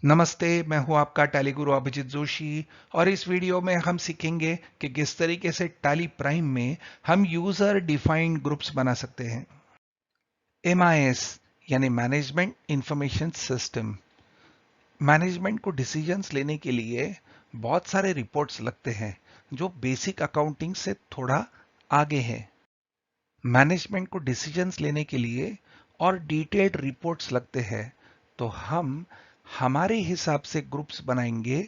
नमस्ते, मैं हूं आपका टैली गुरु अभिजीत जोशी और इस वीडियो में हम सीखेंगे कि किस तरीके से टैली प्राइम में हम यूजर डिफाइंड ग्रुप्स बना सकते हैं। MIS यानी मैनेजमेंट इंफॉर्मेशन सिस्टम। मैनेजमेंट को डिसीजंस लेने के लिए बहुत सारे रिपोर्ट्स लगते हैं जो बेसिक अकाउंटिंग से थोड़ा आगे है। मैनेजमेंट को डिसीजंस लेने के लिए और डिटेल्ड रिपोर्ट्स लगते हैं, तो हम हमारे हिसाब से ग्रुप्स बनाएंगे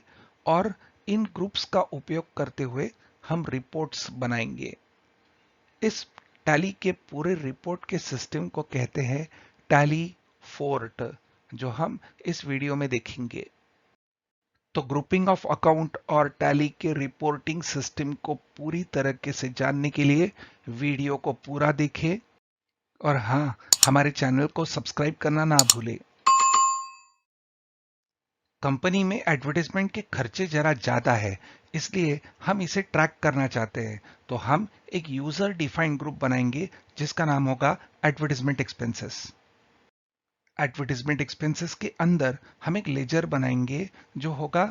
और इन ग्रुप्स का उपयोग करते हुए हम रिपोर्ट्स बनाएंगे। इस टैली के पूरे रिपोर्ट के सिस्टम को कहते हैं टैली फोर्ट, जो हम इस वीडियो में देखेंगे। तो ग्रुपिंग ऑफ अकाउंट और टैली के रिपोर्टिंग सिस्टम को पूरी तरीके से जानने के लिए वीडियो को पूरा देखें और हाँ, हमारे चैनल को सब्सक्राइब करना ना भूलें। कंपनी में एडवर्टाइजमेंट के खर्चे जरा ज्यादा है, इसलिए हम इसे ट्रैक करना चाहते हैं। तो हम एक यूजर डिफाइंड ग्रुप बनाएंगे जिसका नाम होगा एडवर्टाइजमेंट एक्सपेंसेस। एडवर्टाइजमेंट एक्सपेंसेस के अंदर हम एक लेजर बनाएंगे जो होगा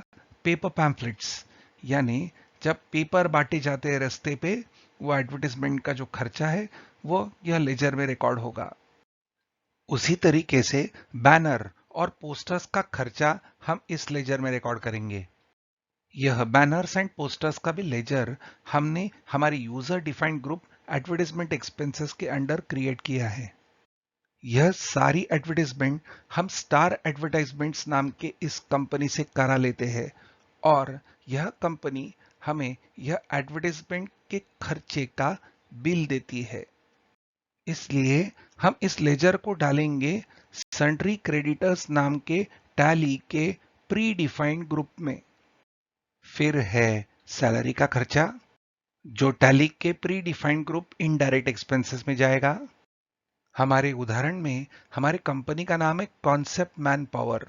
पेपर पैम्फलेट्स, यानी जब पेपर बांटे जाते हैं रास्ते पे, वो एडवर्टाइजमेंट का जो खर्चा है वो यह लेजर में रिकॉर्ड होगा। उसी तरीके से बैनर और पोस्टर्स का खर्चा हम इस लेजर में रिकॉर्ड करेंगे। यह बैनर्स एंड पोस्टर्स का भी लेजर हमने हमारी user defined group advertisement expenses के अंडर क्रिएट किया है। यह सारी एडवर्टाइजमेंट हम स्टार एडवर्टाइजमेंट्स नाम के इस कंपनी से करा लेते हैं और यह कंपनी हमें यह एडवर्टाइजमेंट के खर्चे का बिल देती है। इसलिए हम इस लेजर को डालेंगे सन्ड्री क्रेडिटर्स नाम के टैली के प्री डिफाइंड ग्रुप में। फिर है सैलरी का खर्चा, जो टैली के pre defined group indirect expenses में जाएगा। हमारे उदाहरण में हमारी कंपनी का नाम है कॉन्सेप्ट मैन पावर।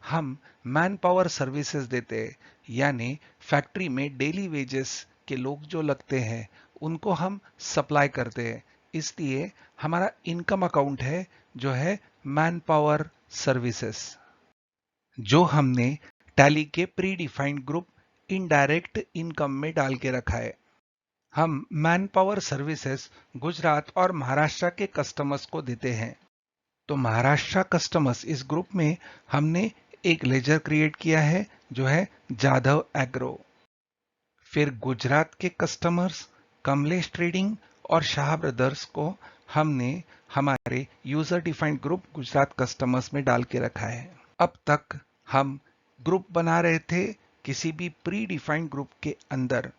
हम मैन पावर सर्विसेज देते हैं, यानी फैक्ट्री में डेली वेजेस के लोग जो लगते हैं उनको हम सप्लाई करते हैं। इसलिए हमारा इनकम अकाउंट है जो है मैन पावर सर्विसेज, जो हमने टैली के pre defined group indirect income में डाल के रखा है। हम मैन पावर सर्विसेज गुजरात और महाराष्ट्र के कस्टमर्स को देते हैं। तो महाराष्ट्र कस्टमर्स इस ग्रुप में हमने एक लेजर क्रिएट किया है जो है जाधव एग्रो। फिर गुजरात के कस्टमर्स कमलेश ट्रेडिंग और शाह ब्रदर्स को हमने हमारे user defined group Gujarat customers में डाल के रखा है। अब तक हम ग्रुप बना रहे थे किसी भी प्री डिफाइंड ग्रुप के अंदर।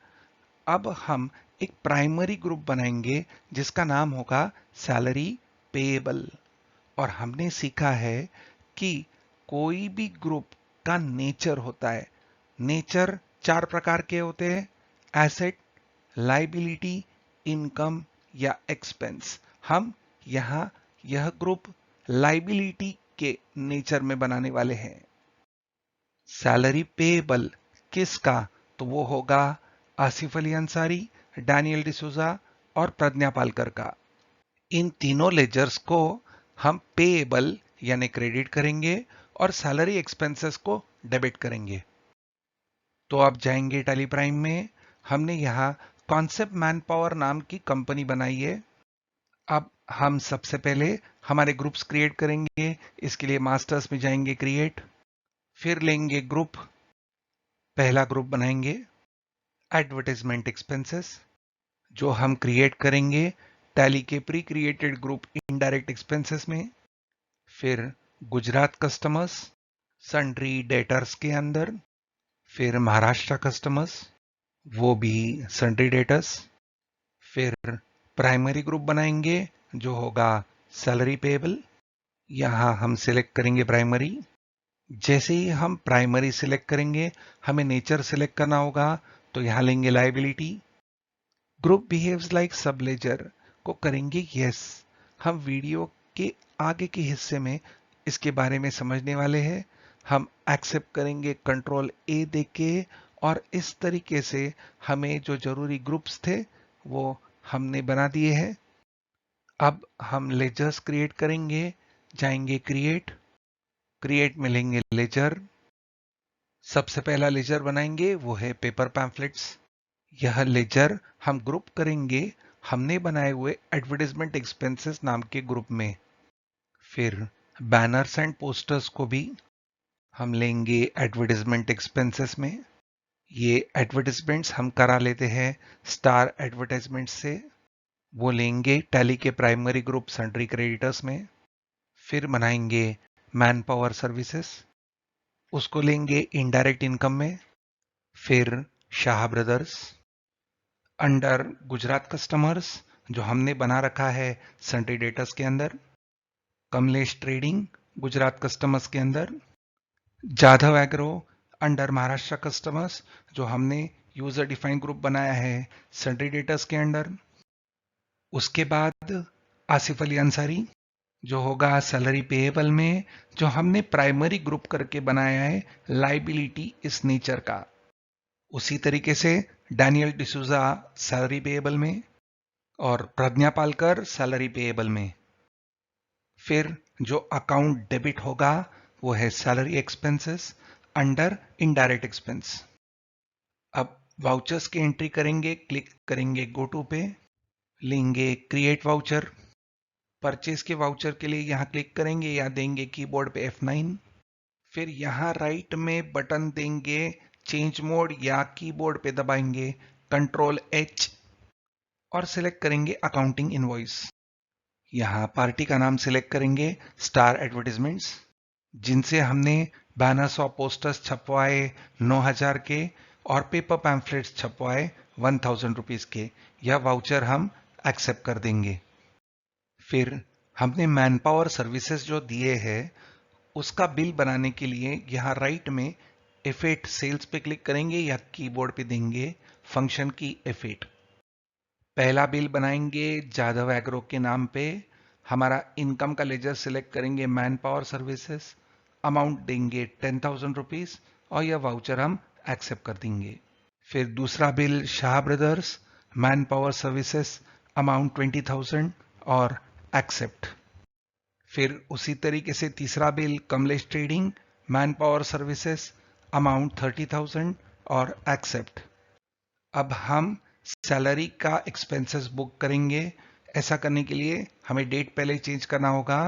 अब हम एक प्राइमरी ग्रुप बनाएंगे जिसका नाम होगा सैलरी पेएबल। और हमने सीखा है कि कोई भी ग्रुप का नेचर होता है। नेचर 4 प्रकार के होते हैं: एसेट, लाइबिलिटी, इनकम या एक्सपेंस। हम यहां यह ग्रुप लाइबिलिटी के नेचर में बनाने वाले हैं। सैलरी पेएबल किसका? तो वो होगा आसिफ अली अंसारी, डैनियल डिसूजा और प्रज्ञा पालकर का। इन तीनों लेजर्स को हम पेएबल यानी क्रेडिट करेंगे और सैलरी एक्सपेंसेस को डेबिट करेंगे। तो आप जाएंगे टैली प्राइम में, हमने यहां कॉन्सेप्ट मैन पावर नाम की कंपनी बनाई है। अब हम सबसे पहले हमारे ग्रुप्स क्रिएट करेंगे। इसके लिए मास्टर्स में जाएंगे, क्रिएट, फिर लेंगे ग्रुप। पहला ग्रुप बनाएंगे एडवर्टाइजमेंट एक्सपेंसेस, जो हम क्रिएट करेंगे टैली के pre created group indirect expenses में। फिर गुजरात कस्टमर्स सन्ड्री डेटर्स के अंदर, फिर महाराष्ट्र कस्टमर्स वो भी सन्ड्री डेटर्स। फिर प्राइमरी ग्रुप बनाएंगे जो होगा सैलरी पेएबल। यहां हम सिलेक्ट करेंगे प्राइमरी। जैसे ही हम प्राइमरी सिलेक्ट करेंगे हमें नेचर सिलेक्ट करना होगा, तो यहां लेंगे लाइबिलिटी। ग्रुप बिहेव्स लाइक सब लेजर को करेंगे यस। हम वीडियो के आगे के हिस्से में इसके बारे में समझने वाले हैं। हम एक्सेप्ट करेंगे कंट्रोल ए देके और इस तरीके से हमें जो जरूरी ग्रुप्स थे वो हमने बना दिए हैं। अब हम लेजर्स क्रिएट करेंगे, जाएंगे क्रिएट, क्रिएट में लेंगे लेजर, सबसे पहला लेजर बनाएंगे वो है पेपर पैम्फलेट्स। यह लेजर हम ग्रुप करेंगे हमने बनाए हुए एडवर्टाइजमेंट एक्सपेंसेस नाम के ग्रुप में। फिर बैनर्स एंड पोस्टर्स को भी हम लेंगे एडवर्टाइजमेंट एक्सपेंसेस में। ये एडवर्टाइजमेंट्स हम करा लेते हैं स्टार एडवर्टाइजमेंट से, वो लेंगे टैली के प्राइमरी ग्रुप सन्ड्री क्रेडिटर्स में। फिर बनाएंगे मैन पावर सर्विसेज, उसको लेंगे इनडायरेक्ट इनकम में। फिर Shah brothers under Gujarat customers जो हमने बना रखा है सन्ड्री डेटर्स के अंदर। कमलेश ट्रेडिंग गुजरात कस्टमर्स के अंदर। Jadhav agro under Maharashtra customers जो हमने यूजर डिफाइंड ग्रुप बनाया है सन्ड्री डेटर्स के अंडर। उसके बाद आसिफ अली अंसारी जो होगा सैलरी पेएबल में, जो हमने प्राइमरी ग्रुप करके बनाया है लाइबिलिटी इस नेचर का। उसी तरीके से डैनियल डिसूजा सैलरी पेएबल में और प्रज्ञा पालकर सैलरी पेएबल में। फिर जो अकाउंट डेबिट होगा वो है salary expenses under indirect expense. अब वाउचर्स की एंट्री करेंगे, क्लिक करेंगे गो टू पे, लेंगे क्रिएट वाउचर। परचेज के वाउचर के लिए यहां क्लिक करेंगे या देंगे कीबोर्ड पे F9। फिर यहां राइट में बटन देंगे चेंज मोड या कीबोर्ड पे दबाएंगे कंट्रोल H और सिलेक्ट करेंगे अकाउंटिंग इनवॉइस। यहां पार्टी का नाम सिलेक्ट करेंगे स्टार एडवर्टाइजमेंट्स, जिनसे हमने बैनर्स और पोस्टर्स छपवाए 9,000 के और पेपर पैम्फलेट्स छपवाए 1,000 रुपीज के। यह वाउचर हम एक्सेप्ट कर देंगे। फिर हमने मैन पावर सर्विसेज जो दिए हैं उसका बिल बनाने के लिए यहां राइट में F8 सेल्स पे क्लिक करेंगे या कीबोर्ड पे देंगे फंक्शन की F8। पहला बिल बनाएंगे जाधव एग्रो के नाम पे। हमारा इनकम का लेजर सिलेक्ट करेंगे मैन पावर सर्विसेज, अमाउंट देंगे 10,000 रुपीज और यह वाउचर हम एक्सेप्ट कर देंगे। फिर दूसरा bill Shah brothers man power services, amount 20,000 और एक्सेप्ट। फिर उसी तरीके से तीसरा bill Kamlesh trading man power services, amount 30,000 और एक्सेप्ट। अब हम सैलरी का एक्सपेंसेस बुक करेंगे। ऐसा करने के लिए हमें डेट पहले चेंज करना होगा,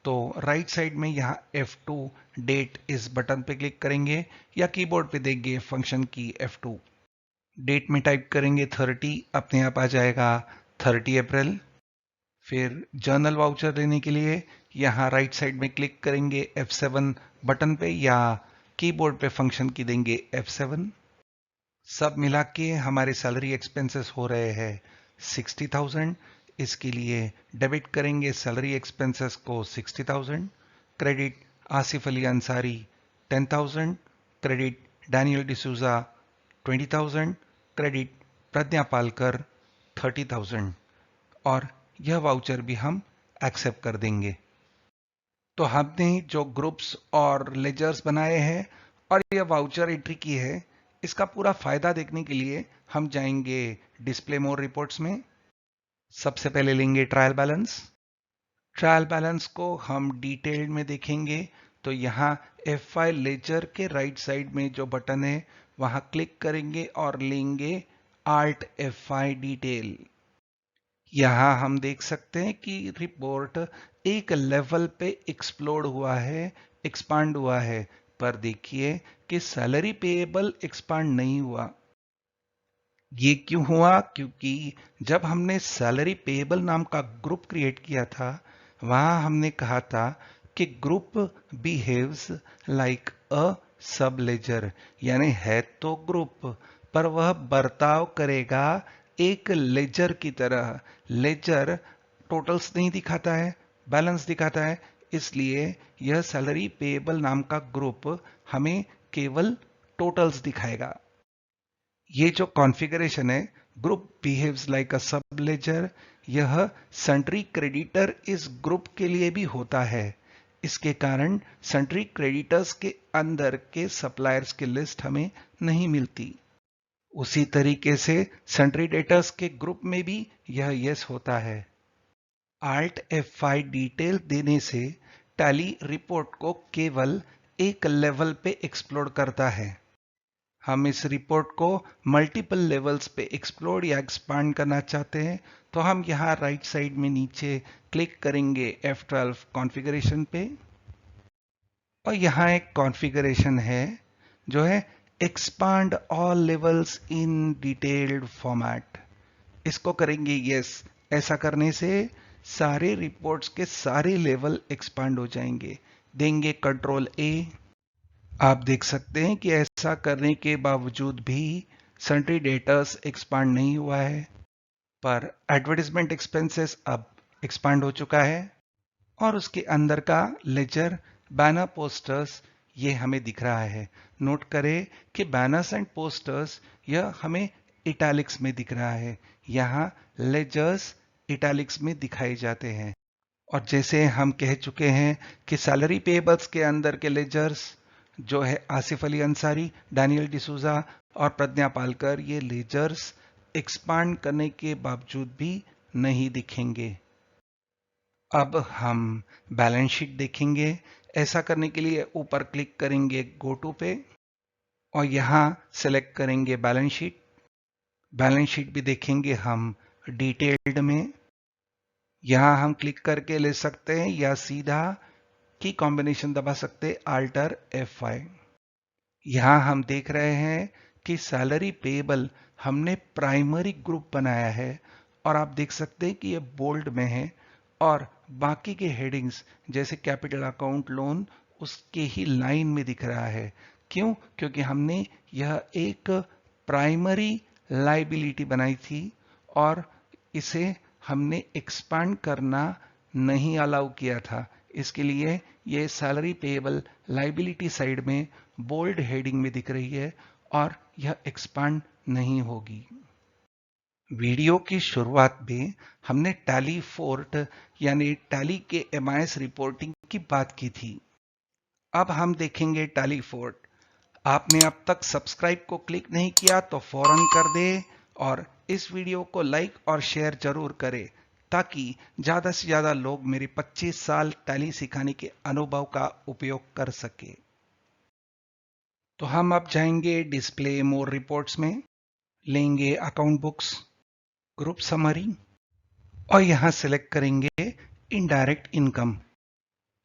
तो राइट साइड में यहाँ F2 डेट इस बटन पे क्लिक करेंगे या कीबोर्ड पे देंगे फंक्शन की F2। डेट में टाइप करेंगे 30, अपने आप आ जाएगा 30 अप्रैल। फिर जर्नल वाउचर लेने के लिए यहाँ राइट साइड में क्लिक करेंगे F7 बटन पे या कीबोर्ड पे फंक्शन की देंगे F7। सब मिला के हमारे सैलरी एक्सपेंसेस हो रहे हैं 60,000। इसके लिए डेबिट करेंगे सैलरी एक्सपेंसेस को 60,000, credit Asif Ali Ansari 10,000, credit Daniel D'Souza 20,000, credit Pragya Palkar 30,000 और यह वाउचर भी हम एक्सेप्ट कर देंगे। तो हमने जो ग्रुप्स और लेजर्स बनाए हैं और यह वाउचर एंट्री की है, इसका पूरा फायदा देखने के लिए हम जाएंगे डिस्प्ले मोर रिपोर्ट्स में। सबसे पहले लेंगे ट्रायल बैलेंस। ट्रायल बैलेंस को हम डिटेल्ड में देखेंगे तो यहाँ F5 लेजर के राइट साइड में जो बटन है वहां क्लिक करेंगे और लेंगे Alt F5 डिटेल। यहां हम देख सकते हैं कि रिपोर्ट एक लेवल पे एक्सप्लोड हुआ है, एक्सपांड हुआ है, पर देखिए कि सैलरी पेएबल एक्सपांड नहीं हुआ। ये क्यों हुआ? क्योंकि जब हमने सैलरी पेएबल नाम का ग्रुप क्रिएट किया था वहां हमने कहा था कि ग्रुप बिहेव्स लाइक अ सब लेजर, यानी है तो ग्रुप पर वह बर्ताव करेगा एक लेजर की तरह। लेजर टोटल्स नहीं दिखाता है, बैलेंस दिखाता है, इसलिए यह सैलरी पेएबल नाम का ग्रुप हमें केवल टोटल्स दिखाएगा। ये जो कॉन्फ़िगरेशन है ग्रुप बिहेव्स लाइक अ सब लेजर, यह सन्ड्री क्रेडिटर इस ग्रुप के लिए भी होता है। इसके कारण सन्ड्री क्रेडिटर्स के अंदर के सप्लायर्स की लिस्ट हमें नहीं मिलती। उसी तरीके से सन्ड्री डेटर्स के ग्रुप में भी यह यस होता है। Alt F5 डिटेल देने से टैली रिपोर्ट को केवल एक लेवल पे एक्सप्लोर करता है। हम इस रिपोर्ट को मल्टीपल लेवल्स पे एक्सप्लोर या एक्सपांड करना चाहते हैं, तो हम यहाँ राइट साइड में नीचे क्लिक करेंगे F12 कॉन्फ़िगरेशन पे, और यहाँ एक कॉन्फ़िगरेशन है जो है expand all levels in detailed format. इसको करेंगे यस। ऐसा करने से सारे रिपोर्ट्स के सारे लेवल एक्सपांड हो जाएंगे। देंगे कंट्रोल ए। आप देख सकते हैं कि ऐसा करने के बावजूद भी सन्ड्री डेटर्स एक्सपांड नहीं हुआ है, पर एडवर्टाइजमेंट एक्सपेंसेस अब एक्सपांड हो चुका है, और उसके अंदर का लेजर बैनर पोस्टर्स ये हमें दिख रहा है। नोट करें कि बैनर्स एंड पोस्टर्स यह हमें इटैलिक्स में दिख रहा है। यहाँ लेजर्स इटैलिक्स में दिखाए जाते हैं। और जैसे हम कह चुके हैं कि सैलरी पेएबल्स के अंदर के लेजर्स जो है आसिफ अली अंसारी, डैनियल डिसूजा और प्रज्ञा पालकर, ये लेजर्स एक्सपांड करने के बावजूद भी नहीं दिखेंगे। अब हम बैलेंस शीट देखेंगे। ऐसा करने के लिए ऊपर क्लिक करेंगे गो टू पे, और यहाँ सेलेक्ट करेंगे बैलेंस शीट। बैलेंस शीट भी देखेंगे हम डिटेल्ड में। यहाँ हम क्लिक करके ले सकते हैं या सीधा की कॉम्बिनेशन दबा सकते Alt F5। यहाँ हम देख रहे हैं कि सैलरी पेएबल हमने प्राइमरी ग्रुप बनाया है, और आप देख सकते हैं कि ये बोल्ड में है, और बाकी के हेडिंग्स जैसे कैपिटल अकाउंट, लोन उसके ही लाइन में दिख रहा है। क्यों? क्योंकि हमने यह एक प्राइमरी लाइबिलिटी बनाई थी, और इसे हमने एक्सपांड करना नहीं अलाउ किया था। इसके लिए ये सैलरी पेएबल लाइबिलिटी साइड में बोल्ड हेडिंग में दिख रही है, और यह एक्सपांड नहीं होगी। वीडियो की शुरुआत में हमने टैली फोर्ट यानी टैली के MIS रिपोर्टिंग की बात की थी। अब हम देखेंगे टैली फोर्ट। आपने अब तक सब्सक्राइब को क्लिक नहीं किया तो फौरन कर दे, और इस वीडियो को लाइक और शेयर जरूर करें, ताकि ज्यादा से ज्यादा लोग मेरे 25 साल टैली सिखाने के अनुभव का उपयोग कर सके। तो हम अब जाएंगे डिस्प्ले मोर रिपोर्ट्स में, लेंगे अकाउंट बुक्स, ग्रुप समरी, और यहां सेलेक्ट करेंगे इनडायरेक्ट इनकम।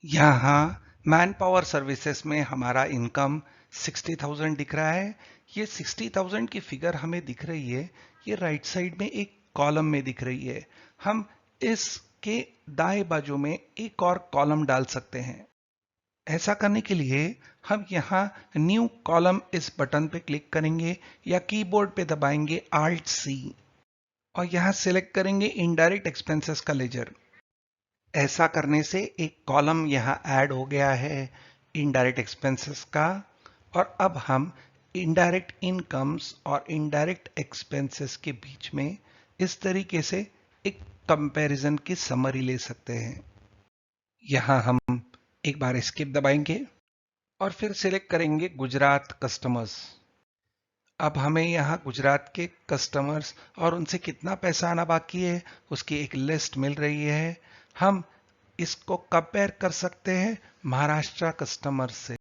यहाँ मैन पावर सर्विसेज में हमारा इनकम 60,000 दिख रहा है। ये 60,000 की फिगर हमें दिख रही है, ये राइट साइड में एक कॉलम में दिख रही है। हम इसके दाएं बाजू में एक और कॉलम डाल सकते हैं। ऐसा करने के लिए हम यहाँ न्यू कॉलम इस बटन पे क्लिक करेंगे, या कीबोर्ड पे दबाएंगे Alt C, और यहाँ सेलेक्ट करेंगे इनडायरेक्ट एक्सपेंसेस का लेजर। ऐसा करने से एक कॉलम यहाँ ऐड हो गया है इनडायरेक्ट एक्सपेंसेस का, और अब हम इनडायरेक्ट इनकम्स और इनडायरेक्ट एक्सपेंसेस के बीच में इस तरीके से एक कंपैरिजन की समरी ले सकते हैं। यहाँ हम एक बार एस्केप दबाएंगे और फिर सिलेक्ट करेंगे गुजरात कस्टमर्स। अब हमें यहाँ गुजरात के कस्टमर्स और उनसे कितना पैसा आना बाकी है उसकी एक लिस्ट मिल रही है। हम इसको कंपेयर कर सकते हैं महाराष्ट्र कस्टमर से,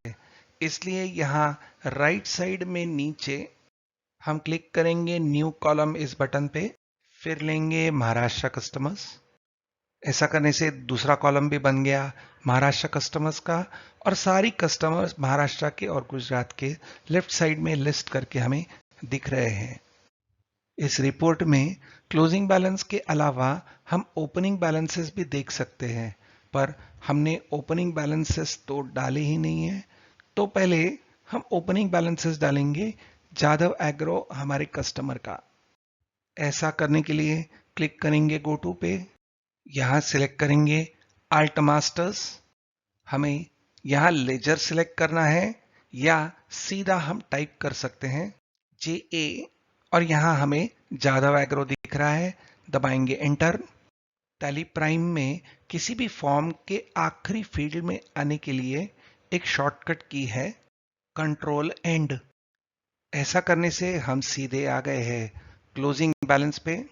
इसलिए यहाँ राइट साइड में नीचे हम क्लिक करेंगे न्यू कॉलम इस बटन पे, फिर लेंगे महाराष्ट्र कस्टमर्स। ऐसा करने से दूसरा कॉलम भी बन गया महाराष्ट्र कस्टमर्स का, और सारी कस्टमर्स महाराष्ट्र के और गुजरात के लेफ्ट साइड में लिस्ट करके हमें दिख रहे हैं। इस रिपोर्ट में क्लोजिंग बैलेंस के अलावा हम ओपनिंग बैलेंसेस भी देख सकते हैं, पर हमने ओपनिंग बैलेंसेस तो डाले ही नहीं है, तो पहले हम ओपनिंग बैलेंसेस डालेंगे जादव एग्रो हमारे कस्टमर का। ऐसा करने के लिए क्लिक करेंगे गो टू पे, यहां सिलेक्ट करेंगे आल्ट मास्टर्स। हमें यहां लेजर सिलेक्ट करना है, या सीधा हम टाइप कर सकते हैं JA, और यहां हमें जादव एग्रो दिख रहा है, दबाएंगे एंटर। टैली प्राइम में किसी भी फॉर्म के आखिरी फील्ड में आने के लिए एक शॉर्टकट की है कंट्रोल एंड। ऐसा करने से हम सीधे आ गए हैं क्लोजिंग बैलेंस पे।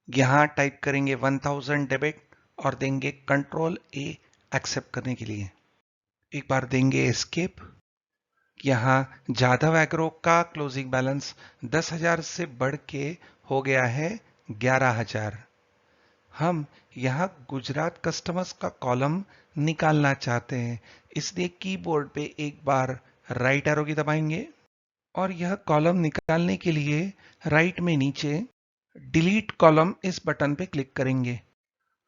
यहां टाइप करेंगे 1000 डेबिट और देंगे कंट्रोल A एक्सेप्ट करने के लिए। एक बार देंगे एस्केप। यहाँ जाधव एग्रो का क्लोजिंग बैलेंस 10,000 से बढ़ के हो गया है 11,000। हम यहाँ गुजरात कस्टमर्स का कॉलम निकालना चाहते हैं, इसलिए कीबोर्ड पे एक बार राइट एरो की दबाएंगे और यह कॉलम निकालने के लिए राइट में नीचे डिलीट कॉलम इस बटन पे क्लिक करेंगे।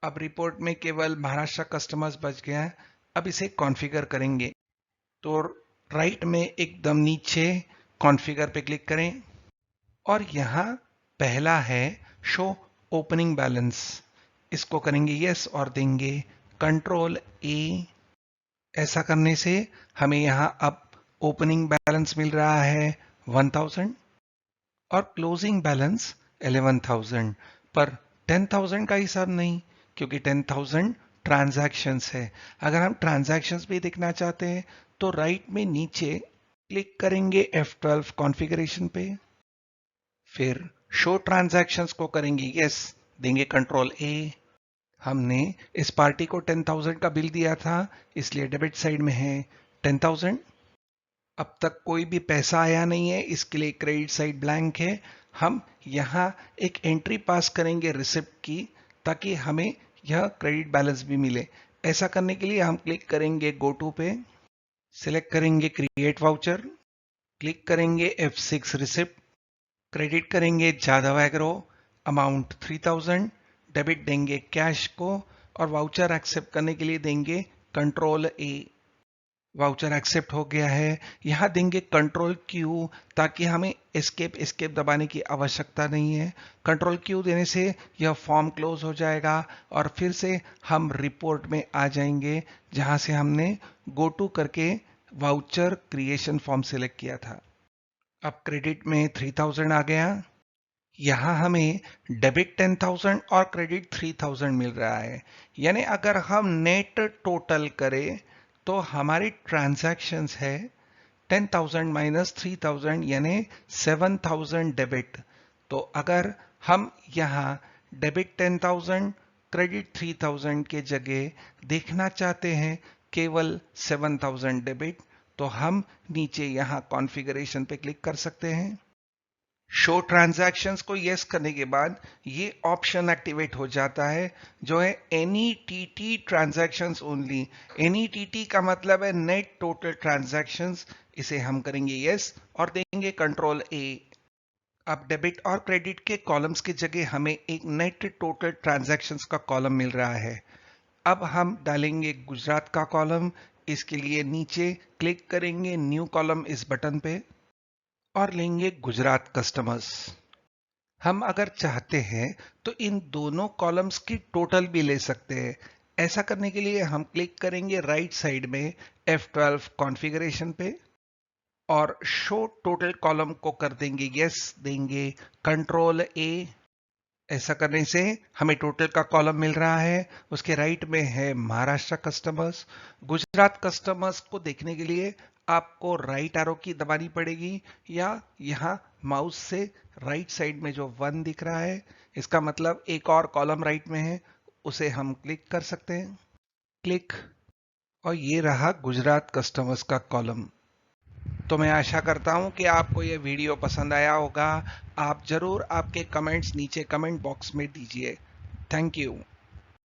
अब रिपोर्ट में केवल महाराष्ट्र कस्टमर्स बच गया है। अब इसे कॉन्फ़िगर करेंगे, तो राइट में एकदम नीचे कॉन्फ़िगर पे क्लिक करें और यहाँ पहला है शो ओपनिंग बैलेंस, इसको करेंगे यस और देंगे कंट्रोल ए। ऐसा करने से हमें यहाँ अब ओपनिंग बैलेंस मिल रहा है 1000 और क्लोजिंग बैलेंस 11,000, पर 10,000 का हिसाब नहीं, क्योंकि 10,000 ट्रांजैक्शंस है। अगर हम ट्रांजैक्शंस भी देखना चाहते हैं तो राइट में नीचे क्लिक करेंगे F12 कॉन्फ़िगरेशन पे, फिर शो ट्रांजैक्शंस को करेंगे यस, देंगे कंट्रोल ए। हमने इस पार्टी को 10,000 का बिल दिया था, इसलिए डेबिट साइड में है 10,000। अब तक कोई भी पैसा आया नहीं है, इसके लिए क्रेडिट साइड ब्लैंक है। हम यहाँ एक एंट्री पास करेंगे रिसिप्ट की, ताकि हमें यह क्रेडिट बैलेंस भी मिले। ऐसा करने के लिए हम क्लिक करेंगे गो टू पे, सिलेक्ट करेंगे क्रिएट वाउचर, क्लिक करेंगे F6 रिसिप्ट, क्रेडिट करेंगे जाधव एग्रो, अमाउंट 3000, डेबिट देंगे कैश को और वाउचर एक्सेप्ट करने के लिए देंगे कंट्रोल ए। वाउचर एक्सेप्ट हो गया है। यहाँ देंगे कंट्रोल क्यू, ताकि हमें एस्केप दबाने की आवश्यकता नहीं है। कंट्रोल क्यू देने से यह फॉर्म क्लोज हो जाएगा और फिर से हम रिपोर्ट में आ जाएंगे, जहां से हमने गो टू करके वाउचर क्रिएशन फॉर्म सिलेक्ट किया था। अब क्रेडिट में 3000 आ गया। यहाँ हमें डेबिट 10,000 और क्रेडिट 3,000 मिल रहा है। यानी अगर हम नेट टोटल करें तो हमारी ट्रांजैक्शंस है 10,000 माइनस 3,000 यानी 7,000 डेबिट। तो अगर हम यहाँ डेबिट 10,000 क्रेडिट 3,000 के जगह देखना चाहते हैं केवल 7,000 डेबिट, तो हम नीचे यहाँ कॉन्फ़िगरेशन पे क्लिक कर सकते हैं। शो ट्रांजैक्शंस को यस करने के बाद ये ऑप्शन एक्टिवेट हो जाता है, जो है any TT transactions only. Any TT का मतलब है नेट टोटल ट्रांजैक्शंस। इसे हम करेंगे यस और देंगे कंट्रोल ए। अब डेबिट और क्रेडिट के कॉलम्स की जगह हमें एक नेट टोटल ट्रांजैक्शंस का कॉलम मिल रहा है। अब हम डालेंगे गुजरात का कॉलम। इसके लिए नीचे क्लिक करेंगे न्यू कॉलम इस बटन पे और लेंगे गुजरात कस्टमर्स। हम अगर चाहते हैं तो इन दोनों कॉलम्स की टोटल भी ले सकते हैं। ऐसा करने के लिए हम क्लिक करेंगे राइट साइड में F12 कॉन्फ़िगरेशन पे और शो टोटल कॉलम को कर देंगे यस, देंगे कंट्रोल ए। ऐसा करने से हमें टोटल का कॉलम मिल रहा है। उसके राइट में है महाराष्ट्र कस्टमर्स। गुजरात कस्टमर्स को देखने के लिए आपको राइट एरो की दबानी पड़ेगी, या यहाँ माउस से राइट साइड में जो 1 दिख रहा है, इसका मतलब एक और कॉलम राइट में है, उसे हम क्लिक कर सकते हैं। क्लिक, और ये रहा गुजरात कस्टमर्स का कॉलम। तो मैं आशा करता हूं कि आपको यह वीडियो पसंद आया होगा। आप जरूर आपके कमेंट्स नीचे कमेंट बॉक्स में दीजिए। Thank you.